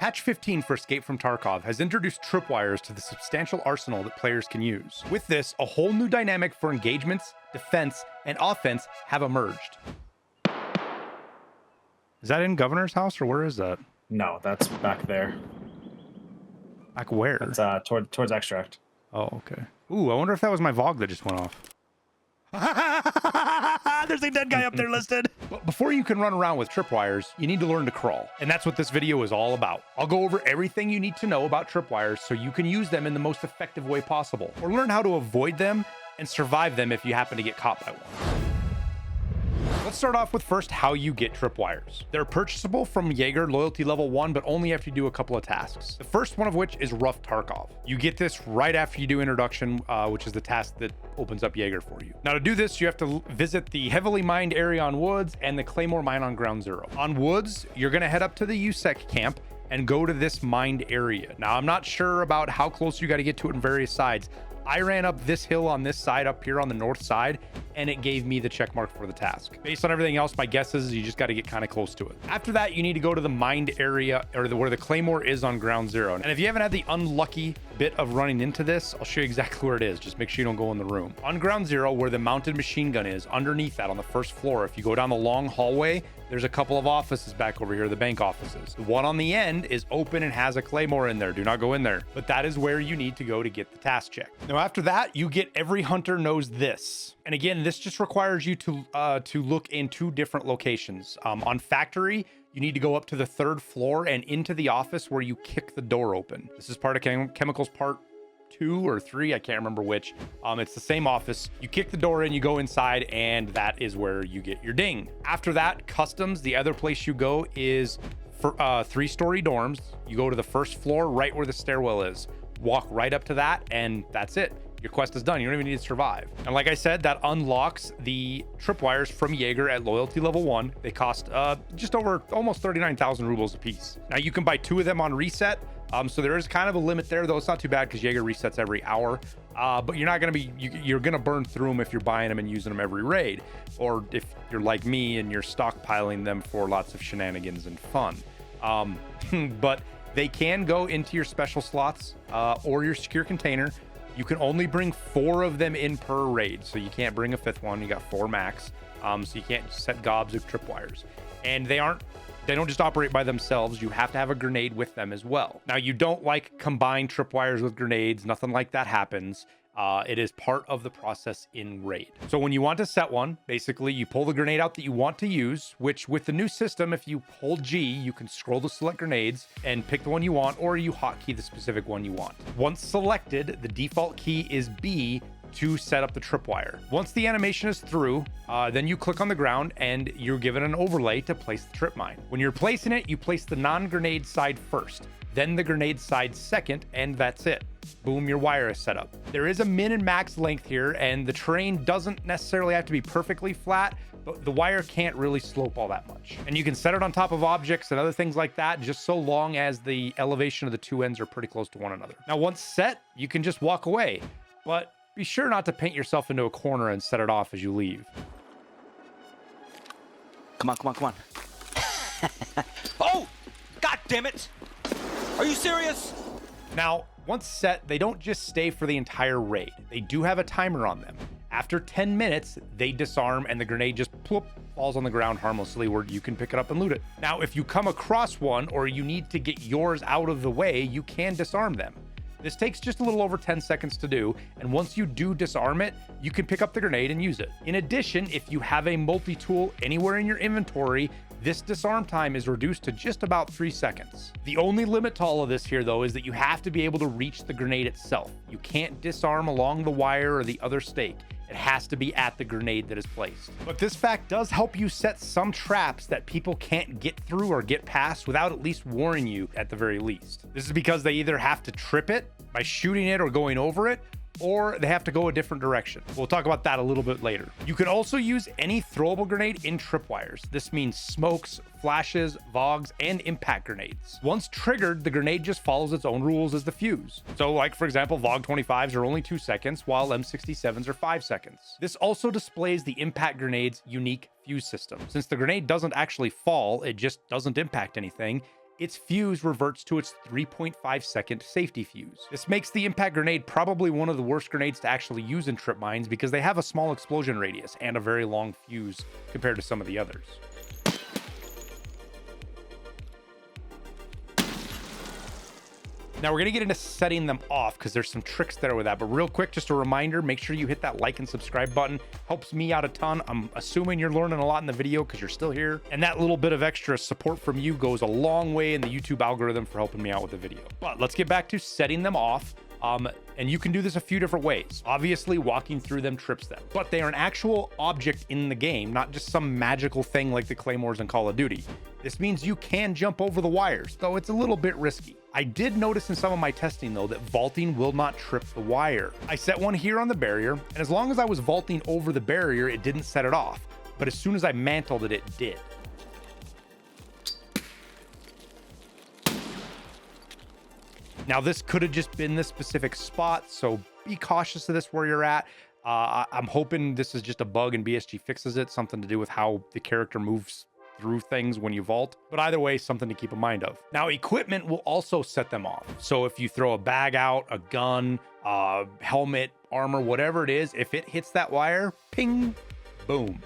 Patch 15 for Escape from Tarkov has introduced tripwires to the substantial arsenal that players can use. With this, a whole new dynamic for engagements, defense, and offense have emerged. Is that in Governor's house, or where is that? No, that's back there. Back where? That's towards extract. Oh, okay. Ooh, I wonder if that was my VOG that just went off. There's a dead guy up there listed. But before you can run around with tripwires, you need to learn to crawl. And that's what this video is all about. I'll go over everything you need to know about tripwires so you can use them in the most effective way possible, or learn how to avoid them and survive them if you happen to get caught by one. Let's start off with first how you get tripwires. They're purchasable from Jaeger loyalty level 1, but only after you do a couple of tasks. The first one of which is Rough Tarkov. You get this right after you do introduction, which is the task that opens up Jaeger for you. Now to do this, you have to visit the heavily mined area on Woods and the Claymore mine on Ground Zero. On Woods, you're gonna head up to the USEC camp and go to this mined area. Now I'm not sure about how close you got to get to it on various sides. I ran up this hill on this side up here on the north side, and it gave me the check mark for the task. Based on everything else, my guess is you just got to get kind of close to it. After that, you need to go to the mined area, or where the Claymore is on Ground Zero. And if you haven't had the unlucky bit of running into this, I'll show you exactly where it is. Just make sure you don't go in the room. On Ground Zero, where the mounted machine gun is, underneath that on the first floor, if you go down the long hallway, there's a couple of offices back over here, the bank offices. The one on the end is open and has a Claymore in there. Do not go in there. But that is where you need to go to get the task check. Now, after that, you get Every Hunter Knows This. And again, this just requires you to look in 2 different locations. On Factory, you need to go up to the 3rd floor and into the office where you kick the door open. This is part of Chemicals Part 2 or 3, I can't remember which. It's the same office. You kick the door in, you go inside, and that is where you get your ding. After that, Customs, the other place you go is for 3-story dorms. You go to the 1st floor right where the stairwell is. Walk right up to that, and that's it. Your quest is done. You don't even need to survive. And like I said, that unlocks the tripwires from Jaeger at loyalty level 1. They cost just over almost 39,000 rubles a piece. Now you can buy 2 of them on reset. So there is kind of a limit there, though it's not too bad because Jaeger resets every hour. But you're not going to be, you're going to burn through them if you're buying them and using them every raid. Or if you're like me and you're stockpiling them for lots of shenanigans and fun. But they can go into your special slots or your secure container. You can only bring 4 of them in per raid. So you can't bring a 5th one. You got 4 max. So you can't set gobs of tripwires. And they don't just operate by themselves. You have to have a grenade with them as well. Now, you don't like combine tripwires with grenades. Nothing like that happens. It is part of the process in raid. So when you want to set one, basically you pull the grenade out that you want to use, which with the new system, if you hold G, you can scroll to select grenades and pick the one you want, or you hotkey the specific one you want. Once selected, the default key is B to set up the tripwire. Once the animation is through, then you click on the ground and you're given an overlay to place the trip mine. When you're placing it, you place the non-grenade side first, then the grenade side second, and that's it. Boom, your wire is set up. There is a min and max length here, and the terrain doesn't necessarily have to be perfectly flat, but the wire can't really slope all that much. And you can set it on top of objects and other things like that, just so long as the elevation of the 2 ends are pretty close to one another. Now, once set, you can just walk away, but be sure not to paint yourself into a corner and set it off as you leave. Come on, come on, come on. Oh, God damn it. Are you serious? Now, once set, they don't just stay for the entire raid. They do have a timer on them. After 10 minutes, they disarm and the grenade just plop, falls on the ground harmlessly where you can pick it up and loot it. Now, if you come across one or you need to get yours out of the way, you can disarm them. This takes just a little over 10 seconds to do, and once you do disarm it, you can pick up the grenade and use it. In addition, if you have a multi-tool anywhere in your inventory, this disarm time is reduced to just about 3 seconds. The only limit to all of this here, though, is that you have to be able to reach the grenade itself. You can't disarm along the wire or the other stake. It has to be at the grenade that is placed. But this fact does help you set some traps that people can't get through or get past without at least warning you at the very least. This is because they either have to trip it by shooting it or going over it, or they have to go a different direction. We'll talk about that a little bit later. You can also use any throwable grenade in tripwires. This means smokes, flashes, VOGs, and impact grenades. Once triggered, the grenade just follows its own rules as the fuse. So like, for example, VOG 25s are only 2 seconds, while M67s are 5 seconds. This also displays the impact grenade's unique fuse system. Since the grenade doesn't actually fall, it just doesn't impact anything, its fuse reverts to its 3.5 second safety fuse. This makes the impact grenade probably one of the worst grenades to actually use in trip mines because they have a small explosion radius and a very long fuse compared to some of the others. Now we're gonna get into setting them off because there's some tricks there with that, but real quick, just a reminder, make sure you hit that like and subscribe button. Helps me out a ton. I'm assuming you're learning a lot in the video because you're still here. And that little bit of extra support from you goes a long way in the YouTube algorithm for helping me out with the video. But let's get back to setting them off. And you can do this a few different ways. Obviously, walking through them trips them, but they are an actual object in the game, not just some magical thing like the claymores in Call of Duty. This means you can jump over the wires, though it's a little bit risky. I did notice in some of my testing, though, that vaulting will not trip the wire. I set one here on the barrier, and as long as I was vaulting over the barrier, it didn't set it off. But as soon as I mantled it, it did. Now, this could have just been this specific spot, so be cautious of this where you're at. I'm hoping this is just a bug and BSG fixes it, something to do with how the character moves through things when you vault. But either way, something to keep in mind of. Now, equipment will also set them off. So if you throw a bag out, a gun, helmet, armor, whatever it is, if it hits that wire, ping, boom,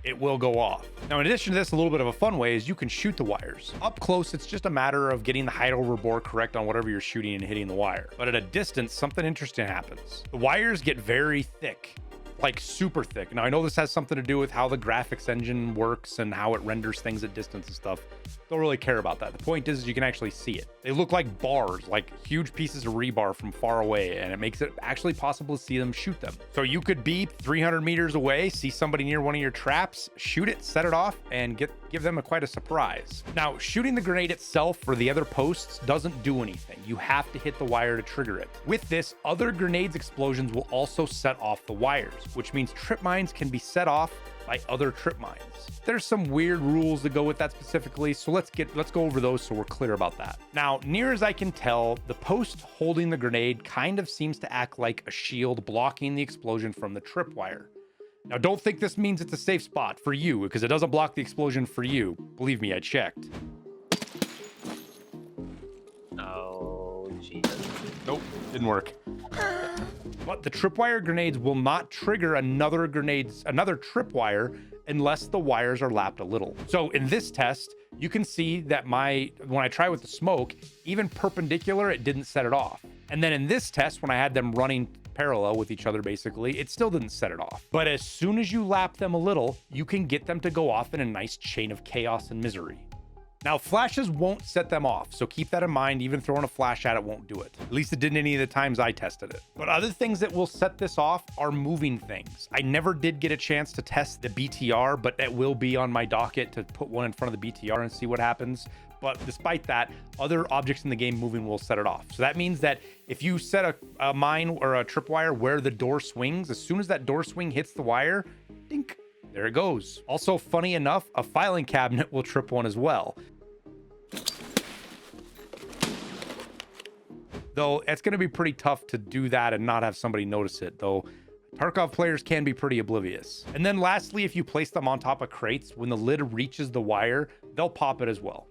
it will go off. Now, in addition to this, a little bit of a fun way is you can shoot the wires. Up close, it's just a matter of getting the height over bore correct on whatever you're shooting and hitting the wire. But at a distance, something interesting happens. The wires get very thick, like super thick. Now, I know this has something to do with how the graphics engine works and how it renders things at distance and stuff. Don't really care about that. The point is you can actually see it. They look like bars, like huge pieces of rebar from far away, and it makes it actually possible to see them shoot them. So you could be 300 meters away, see somebody near one of your traps, shoot it, set it off, and give them quite a surprise. Now, shooting the grenade itself for the other posts doesn't do anything. You have to hit the wire to trigger it. With this, other grenades explosions will also set off the wires, which means trip mines can be set off by other trip mines. There's some weird rules that go with that specifically, so let's go over those so we're clear about that. Now, near as I can tell, the post holding the grenade kind of seems to act like a shield blocking the explosion from the tripwire. Now, don't think this means it's a safe spot for you, because it doesn't block the explosion for you. Believe me, I checked. Oh, Jesus. Nope, didn't work. But the tripwire grenades will not trigger another tripwire unless the wires are lapped a little. So in this test, you can see that when I try with the smoke, even perpendicular, it didn't set it off. And then in this test, when I had them running parallel with each other, basically, it still didn't set it off. But as soon as you lap them a little, you can get them to go off in a nice chain of chaos and misery. Now, flashes won't set them off, so keep that in mind. Even throwing a flash at it won't do it. At least it didn't any of the times I tested it. But other things that will set this off are moving things. I never did get a chance to test the BTR, but it will be on my docket to put one in front of the BTR and see what happens. But despite that, other objects in the game moving will set it off. So that means that if you set a mine or a tripwire where the door swings, as soon as that door swing hits the wire, dink, there it goes. Also, funny enough, a filing cabinet will trip one as well. Though it's going to be pretty tough to do that and not have somebody notice it, though Tarkov players can be pretty oblivious. And then lastly, if you place them on top of crates, when the lid reaches the wire, they'll pop it as well.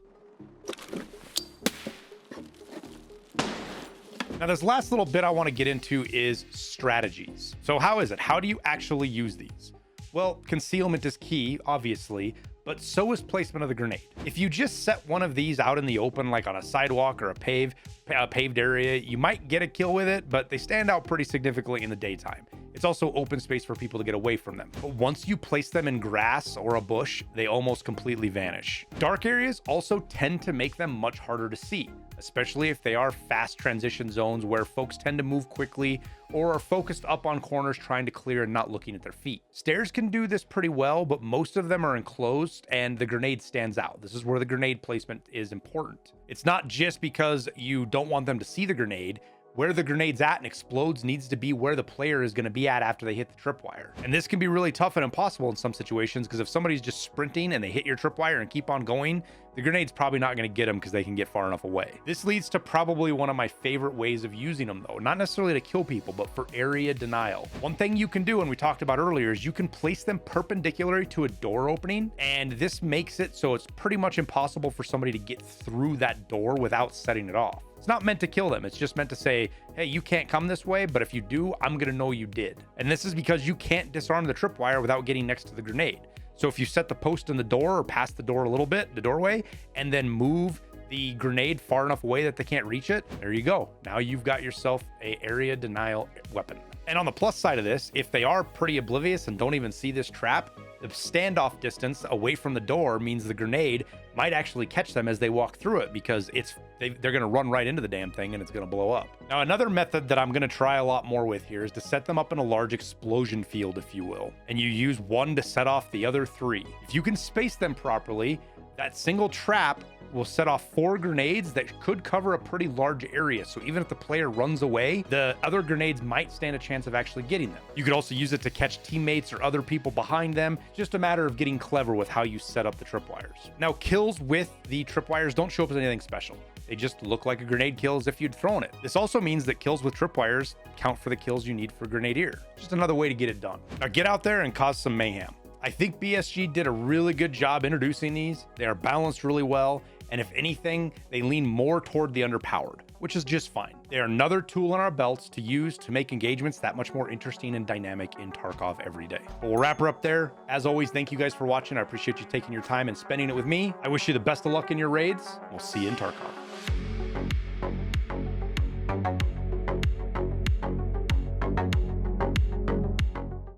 Now, this last little bit I want to get into is strategies. So how is it? How do you actually use these? Well, concealment is key, obviously, but so is placement of the grenade. If you just set one of these out in the open, like on a sidewalk or a paved area, you might get a kill with it, but they stand out pretty significantly in the daytime. It's also open space for people to get away from them. But once you place them in grass or a bush, they almost completely vanish. Dark areas also tend to make them much harder to see, especially if they are fast transition zones where folks tend to move quickly or are focused up on corners trying to clear and not looking at their feet. Stairs can do this pretty well, but most of them are enclosed and the grenade stands out. This is where the grenade placement is important. It's not just because you don't want them to see the grenade. Where the grenade's at and explodes needs to be where the player is going to be at after they hit the tripwire. And this can be really tough and impossible in some situations, because if somebody's just sprinting and they hit your tripwire and keep on going, the grenade's probably not going to get them because they can get far enough away. This leads to probably one of my favorite ways of using them though, not necessarily to kill people, but for area denial. One thing you can do, and we talked about earlier, is you can place them perpendicular to a door opening, and this makes it so it's pretty much impossible for somebody to get through that door without setting it off. It's not meant to kill them. It's just meant to say, hey, you can't come this way, but if you do, I'm going to know you did. And this is because you can't disarm the tripwire without getting next to the grenade. So if you set the post in the door or past the door a little bit, the doorway, and then move the grenade far enough away that they can't reach it, there you go. Now you've got yourself a area denial weapon. And on the plus side of this, if they are pretty oblivious and don't even see this trap, the standoff distance away from the door means the grenade might actually catch them as they walk through it, because they're going to run right into the damn thing and it's going to blow up. Now, another method that I'm going to try a lot more with here is to set them up in a large explosion field, if you will, and you use one to set off the other 3. If you can space them properly, that single trap will set off 4 grenades that could cover a pretty large area. So even if the player runs away, the other grenades might stand a chance of actually getting them. You could also use it to catch teammates or other people behind them. Just a matter of getting clever with how you set up the tripwires. Now, kills with the tripwires don't show up as anything special. They just look like a grenade kill as if you'd thrown it. This also means that kills with tripwires count for the kills you need for Grenadier. Just another way to get it done. Now get out there and cause some mayhem. I think BSG did a really good job introducing these. They are balanced really well, and if anything, they lean more toward the underpowered, which is just fine. They are another tool in our belts to use to make engagements that much more interesting and dynamic in Tarkov every day. But we'll wrap her up there. As always, thank you guys for watching. I appreciate you taking your time and spending it with me. I wish you the best of luck in your raids. We'll see you in Tarkov.